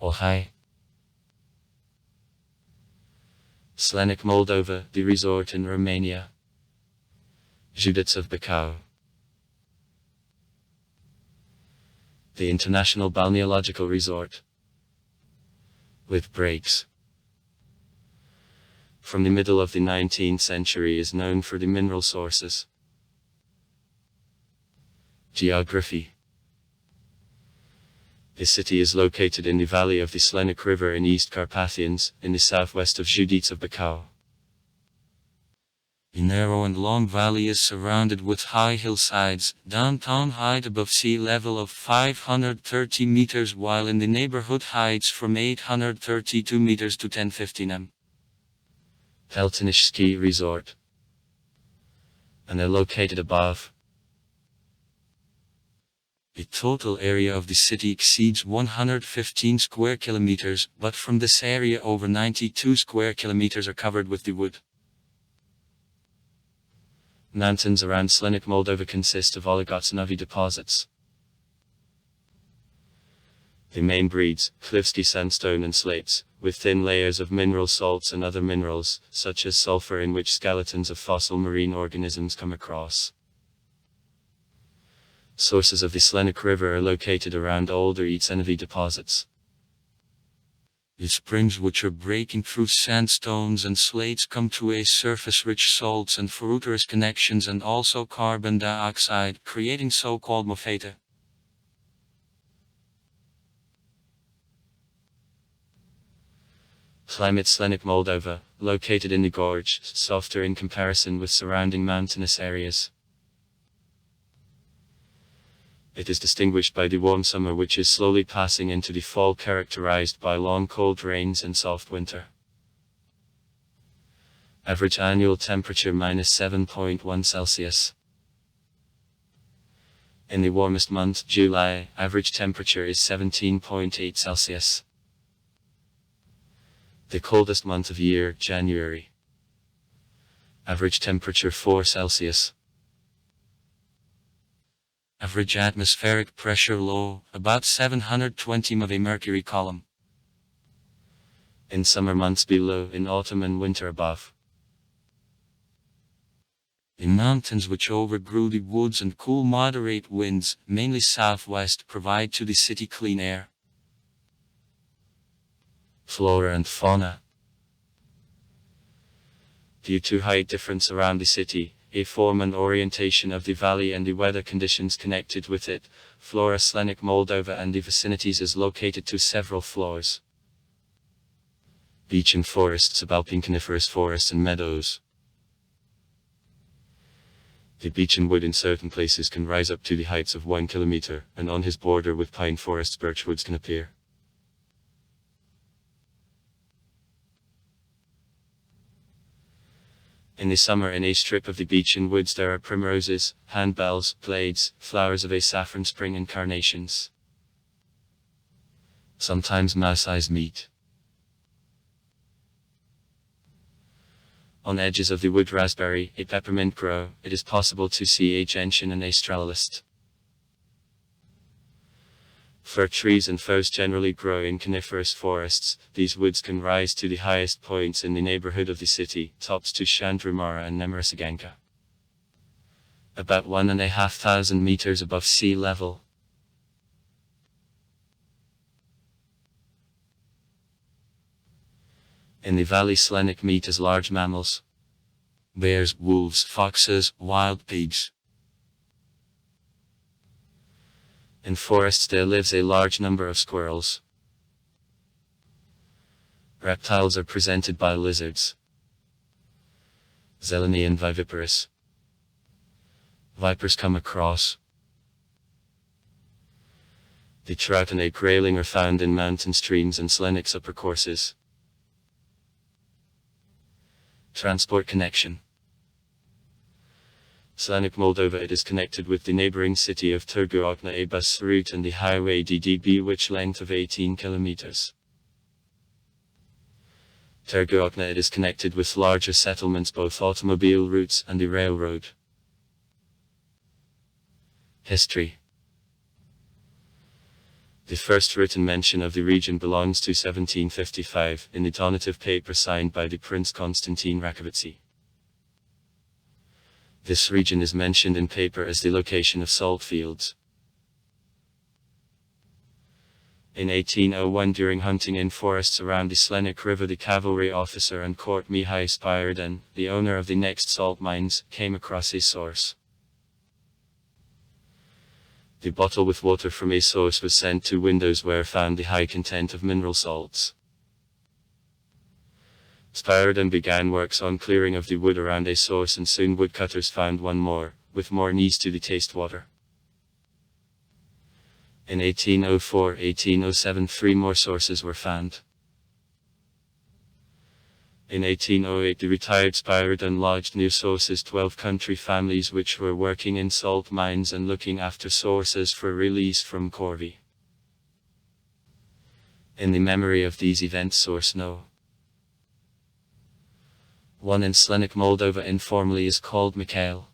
Ohai. Slanic-Moldova, the resort in Romania. Județ of Bacău. The international balneological resort. With breaks. From the middle of the 19th century is known for the mineral sources. Geography. The city is located in the valley of the Slanic River in East Carpathians, in the southwest of Județ of Bacău. The narrow and long valley is surrounded with high hillsides, downtown height above sea level of 530 meters, while in the neighborhood heights from 832 meters to 1015 m. Peltonish Ski Resort. And they're located above. The total area of the city exceeds 115 square kilometers, but from this area over 92 square kilometers are covered with the wood. Mountains around Slanic-Moldova consist of oligotsnovi deposits. The main breeds, Klivski sandstone and slates, with thin layers of mineral salts and other minerals, such as sulfur, in which skeletons of fossil marine organisms come across. Sources of the Slanic River are located around older Etsenovi deposits. The springs which are breaking through sandstones and slates come to a surface rich salts and fruiterous connections and also carbon dioxide, creating so-called mofeta. Climate. Slanic-Moldova, located in the gorge, softer in comparison with surrounding mountainous areas. It is distinguished by the warm summer, which is slowly passing into the fall, characterized by long cold rains and soft winter. Average annual temperature -7.1 Celsius. In the warmest month, July, average temperature is 17.8 Celsius. The coldest month of year, January. Average temperature 4 Celsius. Average atmospheric pressure low, about 720 MV mercury column. In summer months below, in autumn and winter above. The mountains which overgrew the woods and cool moderate winds, mainly southwest, provide to the city clean air. Flora and fauna. Due to height difference around the city, a form and orientation of the valley and the weather conditions connected with it, flora Slanic-Moldova and the vicinities is located to several floors. Beech and forests, subalpine coniferous forests and meadows. The beech and wood in certain places can rise up to the heights of 1 kilometer, and on his border with pine forests birchwoods can appear. In the summer, in a strip of the beech and woods, there are primroses, handbells, blades, flowers of a saffron spring and carnations. Sometimes mouse-eyes meet. On edges of the wood raspberry, a peppermint grow, it is possible to see a gentian and a strelolist. Fir trees and firs generally grow in coniferous forests. These woods can rise to the highest points in the neighborhood of the city, tops to Shandrumara and Nemrasiganka. About 1,500 meters above sea level. In the valley, Slanic meet as large mammals. Bears, wolves, foxes, wild pigs. In forests there lives a large number of squirrels. Reptiles are presented by lizards. Zeleny and viviparous. Vipers come across. The trout and a grayling are found in mountain streams and Slanic's upper courses. Transport connection. Slanic-Moldova, it is connected with the neighboring city of Târgu Ocna, a bus route, and the highway DDB, which length of 18 kilometers. Târgu Ocna, it is connected with larger settlements, both automobile routes and the railroad. History. The first written mention of the region belongs to 1755, in the donative paper signed by the Prince Constantine Rakovici. This region is mentioned in paper as the location of salt fields. In 1801, during hunting in forests around the Slanic River, the cavalry officer and court Mihai Spyridon, the owner of the next salt mines, came across a source. The bottle with water from a source was sent to windows where found the high content of mineral salts. Spyridon began works on clearing of the wood around a source, and soon woodcutters found one more, with more needs to the taste water. In 1804-1807 3 more sources were found. In 1808 the retired Spyridon lodged new sources 12 country families which were working in salt mines and looking after sources for release from corvée. In the memory of these events, source no. 1 in Slanic-Moldova informally is called Mikhail.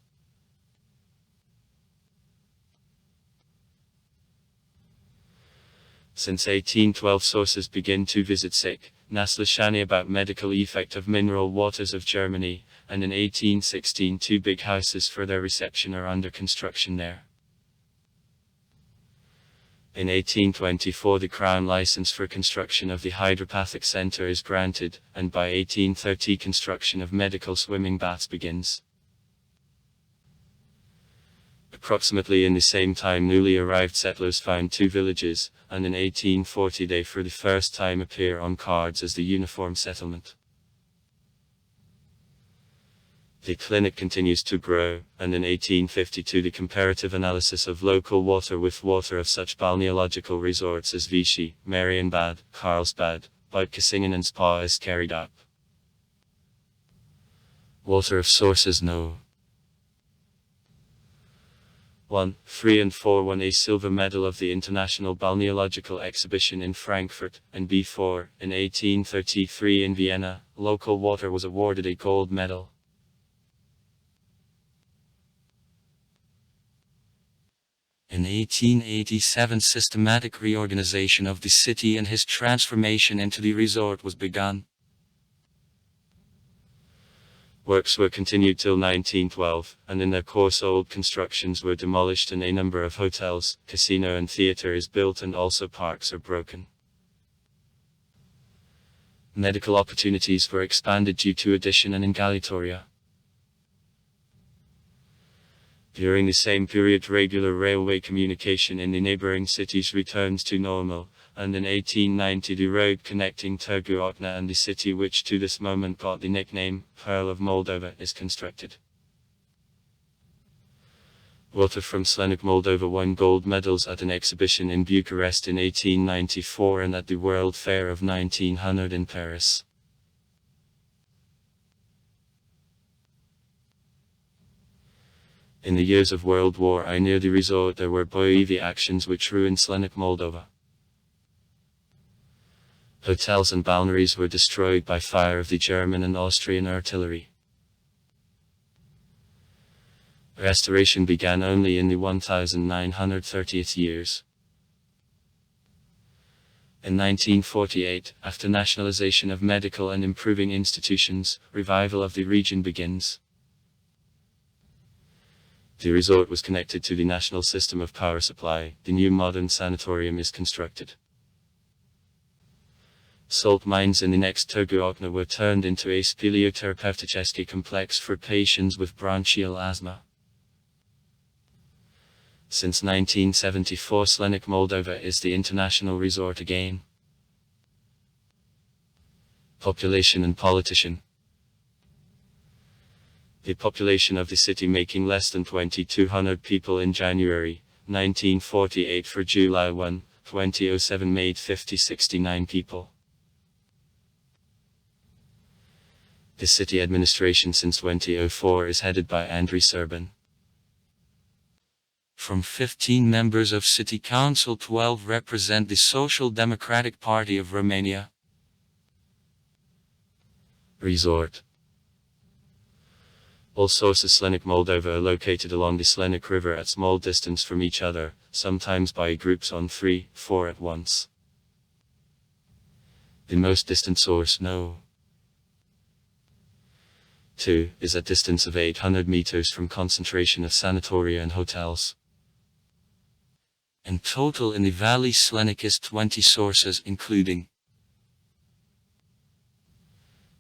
Since 1812 sources begin to visit sick, Naslashani about medical effect of mineral waters of Germany, and in 1816 2 big houses for their reception are under construction there. In 1824 the Crown license for construction of the hydropathic center is granted, and by 1830 construction of medical swimming baths begins. Approximately in the same time newly arrived settlers found 2 villages, and in 1840 they for the first time appear on cards as the uniform settlement. The clinic continues to grow, and in 1852 the comparative analysis of local water with water of such balneological resorts as Vichy, Marienbad, Karlsbad, Bad Kissingen and Spa is carried up. Water of sources no. 1, 3 and 4 won a silver medal of the International Balneological Exhibition in Frankfurt, and B4, in 1833 in Vienna, local water was awarded a gold medal. In 1887 systematic reorganization of the city and his transformation into the resort was begun. Works were continued till 1912, and in their course old constructions were demolished and a number of hotels, casino and theatre is built, and also parks are broken. Medical opportunities were expanded due to addition and ingalitoria. During the same period regular railway communication in the neighboring cities returns to normal, and in 1890 the road connecting Târgu and the city, which to this moment got the nickname Pearl of Moldova, is constructed. Water from Slanic-Moldova won gold medals at an exhibition in Bucharest in 1894 and at the World Fair of 1900 in Paris. In the years of World War I near the resort there were boevie actions which ruined Slanic-Moldova. Hotels and balnearies were destroyed by fire of the German and Austrian artillery. Restoration began only in the 1930th years. In 1948, after nationalization of medical and improving institutions, revival of the region begins. The resort was connected to the national system of power supply. The new modern sanatorium is constructed. Salt mines in the next Târgu were turned into a speleotherapeutic complex for patients with bronchial asthma. Since 1974 Slanic-Moldova is the international resort again. Population and politician. The population of the city making less than 2,200 people in January 1948 for July 1, 2007 made 69 people. The city administration since 2004 is headed by Andrei Serban. From 15 members of City Council, 12 represent the Social Democratic Party of Romania. Resort. All sources Slanic-Moldova are located along the Slanic River at small distance from each other, sometimes by groups on 3, 4 at once. The most distant source, No. 2, is at distance of 800 meters from concentration of sanatoria and hotels. In total in the valley Slanic is 20 sources including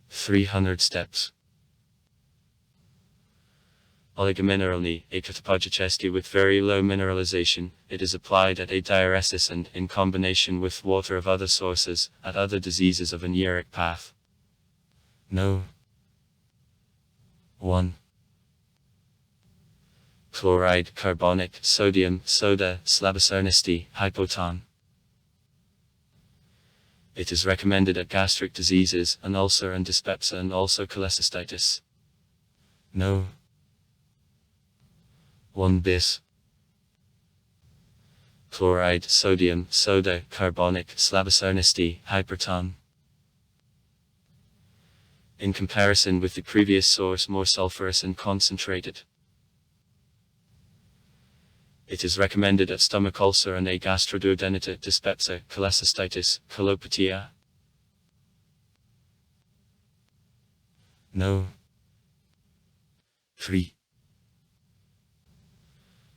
300 steps. Oligamineralny, a catapagicesti with very low mineralization, it is applied at a diuresis and, in combination with water of other sources, at other diseases of an uric path. No. 1. Chloride, carbonic, sodium, soda, slabocernesti, hypoton. It is recommended at gastric diseases, an ulcer and dyspepsia and also cholecystitis. No. 1 bis. Chloride, sodium, soda, carbonic, slabocernesti, hyperton. In comparison with the previous source more sulfurous and concentrated. It is recommended at stomach ulcer and a gastroduodenite, dyspepsia, cholecystitis, colopathia. No. 3.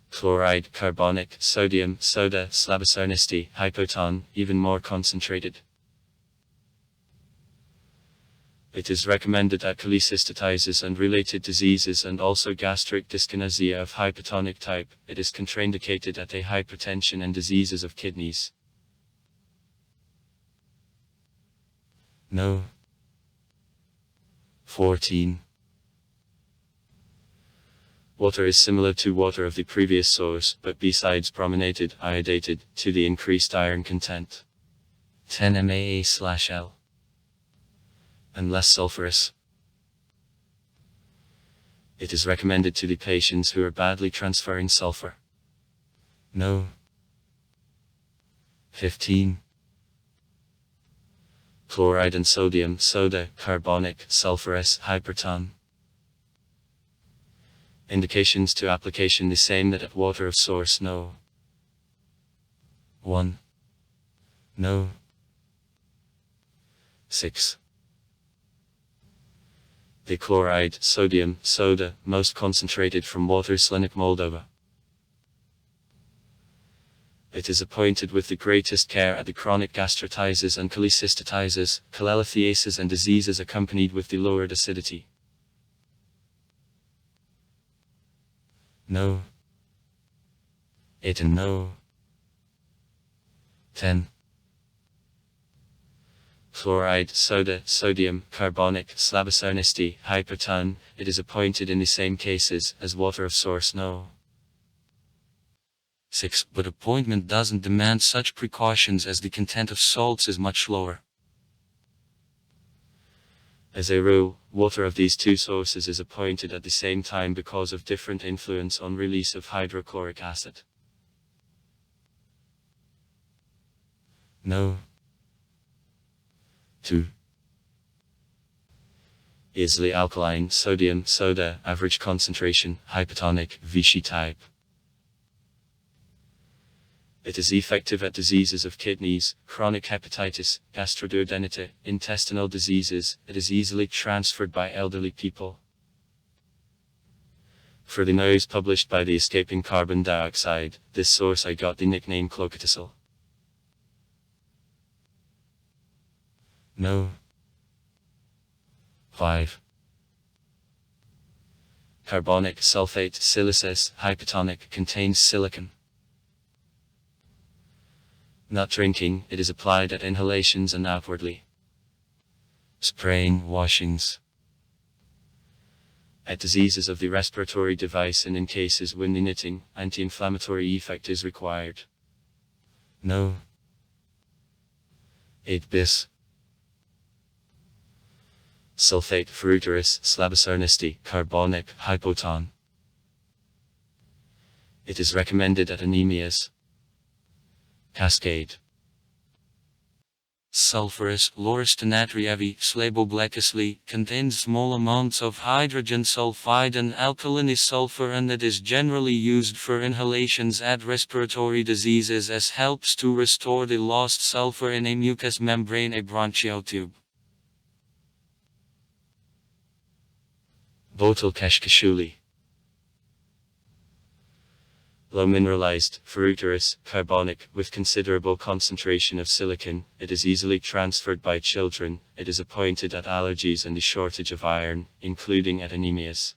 Chloride, carbonic, sodium, soda, slabocernesti, hypoton, even more concentrated. It is recommended at cholecystitises and related diseases and also gastric dyskinesia of hypertonic type. It is contraindicated at a hypertension and diseases of kidneys. No. 14. Water is similar to water of the previous source, but besides brominated, iodated, to the increased iron content. 10 MAA/L. And less sulfurous. It is recommended to the patients who are badly transferring sulfur. No. 15. Chloride and sodium, soda, carbonic, sulfurous, hyperton. Indications to application the same that at water of source No. 1. No. 6. The chloride, sodium, soda, most concentrated from water Slanic-Moldova. It is appointed with the greatest care at the chronic gastritis and cholecystitises, cholelithiasis and diseases accompanied with the lowered acidity. No. 8 and No. 10. Chloride, soda, sodium, carbonic, slabocernesti, hyperton, it is appointed in the same cases as water of source No. 6. But appointment doesn't demand such precautions as the content of salts is much lower. As a rule, water of these two sources is appointed at the same time because of different influence on release of hydrochloric acid. No. 2. Easily alkaline, sodium, soda, average concentration, hypertonic, Vichy type. It is effective at diseases of kidneys, chronic hepatitis, gastroduodenite, intestinal diseases. It is easily transferred by elderly people. For the noise published by the escaping carbon dioxide, this source I got the nickname clocotisol. No. 5. Carbonic, sulfate, siliceous, hypertonic, contains silicon. Not drinking, it is applied at inhalations and outwardly. Spraying, washings. At diseases of the respiratory device and in cases when the knitting, anti-inflammatory effect is required. No. 8 bis. Sulfate, fructose, slabocernesti, carbonic, hypoton. It is recommended at anemias. Cascade. sulfurous, Lauristonatrievi, Slabo-Blackisli, contains small amounts of hydrogen sulfide and alkaline sulfur, and it is generally used for inhalations at respiratory diseases as helps to restore the lost sulfur in a mucous membrane, a bronchial tube. Bottle Kashkashuli. Low mineralized, ferruginous, carbonic, with considerable concentration of silicon. It is easily transferred by children. It is appointed at allergies and the shortage of iron, including at anemias.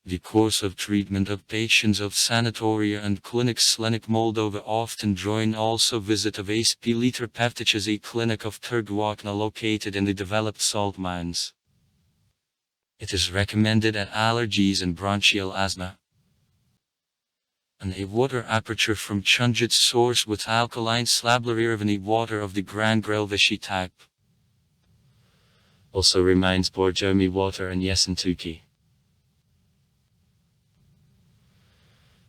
The course of treatment of patients of sanatoria and clinics Slanic-Moldova often join also visit of a Spiliter Pevtichezi clinic of Târgu located in the developed salt mines. It is recommended at allergies and bronchial asthma. And a water aperture from Chunjit's source with alkaline Slablarirvani water of the Grand Grelvishi type. Also reminds Borjomi water and Yesentuki.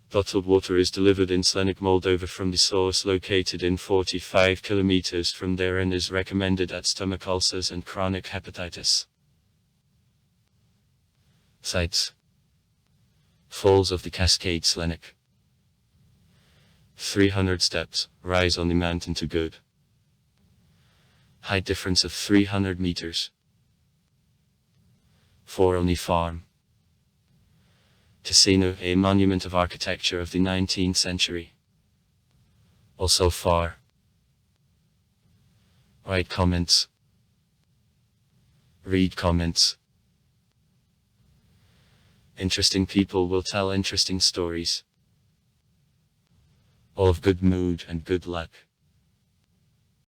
Bottled water is delivered in Slanic-Moldova from the source located in 45 kilometers from there and is recommended at stomach ulcers and chronic hepatitis. Sites: Falls of the Cascade Slanic. 300 steps, rise on the mountain to good. Height difference of 300 meters. Forelny Farm. Casino, a monument of architecture of the 19th century. Also far. Write comments. Read comments. Interesting people will tell interesting stories. All of good mood and good luck.